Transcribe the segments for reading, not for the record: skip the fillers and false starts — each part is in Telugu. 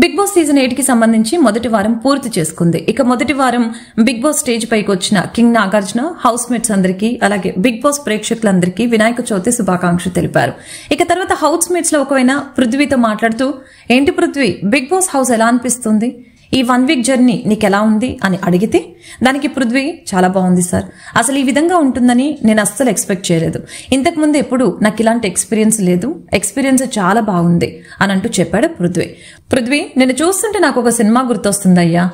బిగ్ బాస్ సీజన్ 8 కి సంబంధించి మొదటి వారం పూర్తి చేసుకుంది. ఇక మొదటి వారం బిగ్ బాస్ స్టేజ్ పైకి వచ్చిన కింగ్ నాగార్జున, హౌస్ మేట్స్ అందరికీ అలాగే బిగ్ బాస్ ప్రేక్షకులందరికీ వినాయక చవితి శుభాకాంక్షలు తెలిపారు. ఇక తర్వాత హౌస్ మేట్స్ లో ఒకవైన పృథ్వీతో మాట్లాడుతూ, ఏంటి పృథ్వీ, బిగ్ బాస్ హౌస్ ఎలా అనిపిస్తుంది, ఈ 1 వీక్ జర్నీ నీకెలా ఉంది అని అడిగితే దానికి పృథ్వీ, చాలా బాగుంది సార్, అసలు ఈ విధంగా ఉంటుందని నేను అస్సలు ఎక్స్పెక్ట్ చేయలేదు, ఇంతకు ముందు ఎప్పుడు నాకు ఇలాంటి ఎక్స్పీరియన్స్ లేదు, ఎక్స్పీరియన్స్ చాలా బాగుంది అని అంటూ చెప్పాడు పృథ్వీ, నేను చూస్తుంటే నాకు ఒక సినిమా గుర్తొస్తుందయ్యా,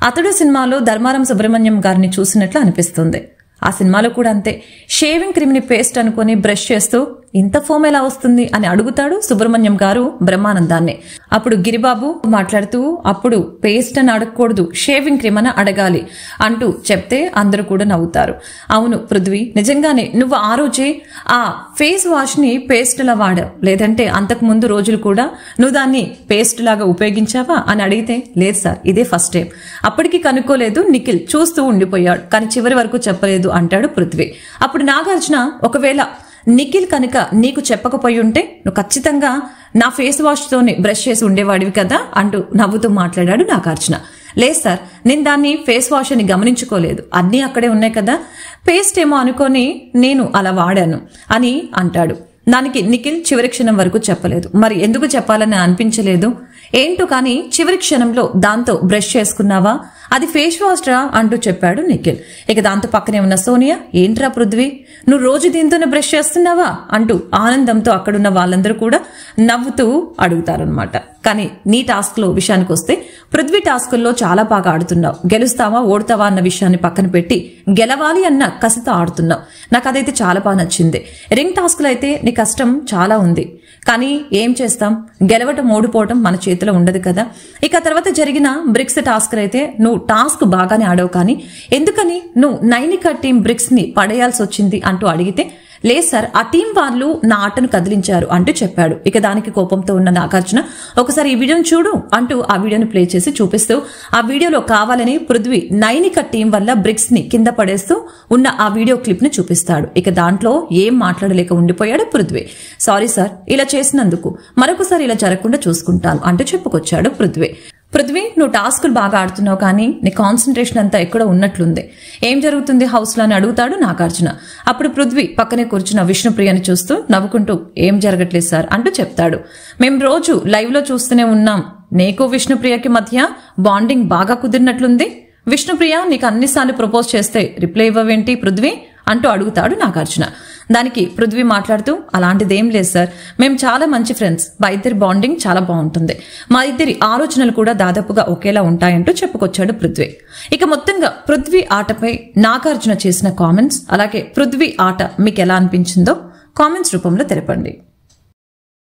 అతడు సినిమాలో ధర్మారం సుబ్రహ్మణ్యం గారిని చూసినట్లు అనిపిస్తుంది. ఆ సినిమాలో కూడా అంతే, షేవింగ్ క్రీమ్ ని పేస్ట్ అనుకుని బ్రష్ చేస్తూ ఇంత ఫోమ్ ఎలా వస్తుంది అని అడుగుతాడు సుబ్రహ్మణ్యం గారు బ్రహ్మానందాన్ని. అప్పుడు గిరిబాబు మాట్లాడుతూ, అప్పుడు పేస్ట్ అని అడగకూడదు, షేవింగ్ క్రీమ్ అని అడగాలి అంటూ చెప్తే అందరూ కూడా నవ్వుతారు. అవును పృథ్వీ, నిజంగానే నువ్వు ఆ రోజే ఆ ఫేస్ వాష్ ని పేస్ట్ లా వాడావు, లేదంటే అంతకు ముందు రోజులు కూడా నువ్వు దాన్ని పేస్ట్ లాగా ఉపయోగించావా అని అడిగితే, లేదు సార్, ఇదే ఫస్ట్ టైం, అప్పటికి కనుక్కోలేదు, నిఖిల్ చూస్తూ ఉండిపోయాడు, కానీ చివరి వరకు చెప్పలేదు అంటాడు పృథ్వీ. అప్పుడు నాగార్జున, ఒకవేళ నిఖిల్ కనుక నీకు చెప్పకపోయి ఉంటే నువ్వు ఖచ్చితంగా నా ఫేస్ వాష్ తోనే బ్రష్ చేసి ఉండేవాడివి కదా అంటూ నవ్వుతూ మాట్లాడాడు నాగార్జున. లేదు సార్, నేను దాన్ని ఫేస్ వాష్ అని గమనించుకోలేదు, అన్నీ అక్కడే ఉన్నాయి కదా, పేస్ట్ ఏమో అనుకొని నేను అలా వాడాను అని అంటాడు. దానికి నిఖిల్ చివరి క్షణం వరకు చెప్పలేదు. మరి ఎందుకు చెప్పాలని అనిపించలేదు ఏంటో, కానీ చివరి క్షణంలో దాంతో బ్రష్ చేసుకున్నావా, అది ఫేస్ వాష్ రా అంటూ చెప్పాడు నిఖిల్. ఇక దాంతో పక్కనే ఉన్న సోనియా, ఏంట్రా పృథ్వీ, నువ్వు రోజు దీంతోనే బ్రష్ చేస్తున్నావా అంటూ ఆనందంతో అక్కడున్న వాళ్ళందరూ కూడా నవ్వుతూ అడుగుతారనమాట. కానీ నీ టాస్క్ లో విషయానికి వస్తే, పృథ్వీ టాస్కుల్లో చాలా బాగా ఆడుతున్నావు, గెలుస్తావా ఓడతావా అన్న విషయాన్ని పక్కన పెట్టి గెలవాలి అన్న కసితో ఆడుతున్నావు, నాకు అదైతే చాలా బాగా నచ్చింది. రింగ్ టాస్క్లో అయితే నీ కష్టం చాలా ఉంది, కానీ ఏం చేస్తాం, గెలవటం ఓడిపోవటం మన చేతిలో ఉండదు కదా. ఇక తర్వాత జరిగిన బ్రిక్స్ టాస్క్ అయితే నువ్వు టాస్క్ బాగానే ఆడవు, కానీ ఎందుకని నువ్వు నైనిక టీం బ్రిక్స్ ని పడేయాల్సి వచ్చింది అంటూ అడిగితే, లేదు సార్, ఆ టీం వాళ్ళు నా ఆటను కదిలించారు అంటూ చెప్పాడు. ఇక దానికి కోపంతో ఉన్న నాగార్జున, ఒకసారి ఈ వీడియోని చూడు అంటూ ఆ వీడియోని ప్లే చేసి చూపిస్తూ, ఆ వీడియోలో కావాలని పృథ్వీ నైనిక టీం వల్ల బ్రిక్స్ ని కింద పడేస్తూ ఉన్న ఆ వీడియో క్లిప్ ని చూపిస్తాడు. ఇక దాంట్లో ఏం మాట్లాడలేక ఉండిపోయాడు పృథ్వీ. సారీ సార్, ఇలా చేసినందుకు మరొకసారి ఇలా జరగకుండా చూసుకుంటాను అంటూ చెప్పుకొచ్చాడు పృథ్వీ, నువ్వు టాస్కులు బాగా ఆడుతున్నావు, కానీ నీ కాన్సన్ట్రేషన్ అంతా ఎక్కడో ఉన్నట్లుంది, ఏం జరుగుతుంది హౌస్ లో అని అడుగుతాడు నాగార్జున. అప్పుడు పృథ్వీ పక్కనే కూర్చున్న విష్ణుప్రియని చూస్తూ నవ్వుకుంటూ, ఏం జరగట్లేదు సార్ అంటూ చెప్తాడు. మేం రోజు లైవ్ లో చూస్తూనే ఉన్నాం, నీకు విష్ణుప్రియకి మధ్య బాండింగ్ బాగా కుదిరినట్లుంది, విష్ణుప్రియ నీకు అన్నిసార్లు ప్రపోజ్ చేస్తే రిప్లై ఇవ్వవేంటి పృథ్వీ అంటూ అడుగుతాడు నాగార్జున. దానికి పృథ్వీ మాట్లాడుతూ, అలాంటిదేం లేదు సార్, మేము చాలా మంచి ఫ్రెండ్స్, మా ఇద్దరి బాండింగ్ చాలా బాగుంటుంది, మా ఇద్దరి ఆలోచనలు కూడా దాదాపుగా ఒకేలా ఉంటాయంటూ చెప్పుకొచ్చాడు పృథ్వీ. ఇక మొత్తంగా పృథ్వీ ఆటపై నాగార్జున చేసిన కామెంట్స్, అలాగే పృథ్వీ ఆట మీకు ఎలా అనిపించిందో కామెంట్స్ రూపంలో తెలపండి.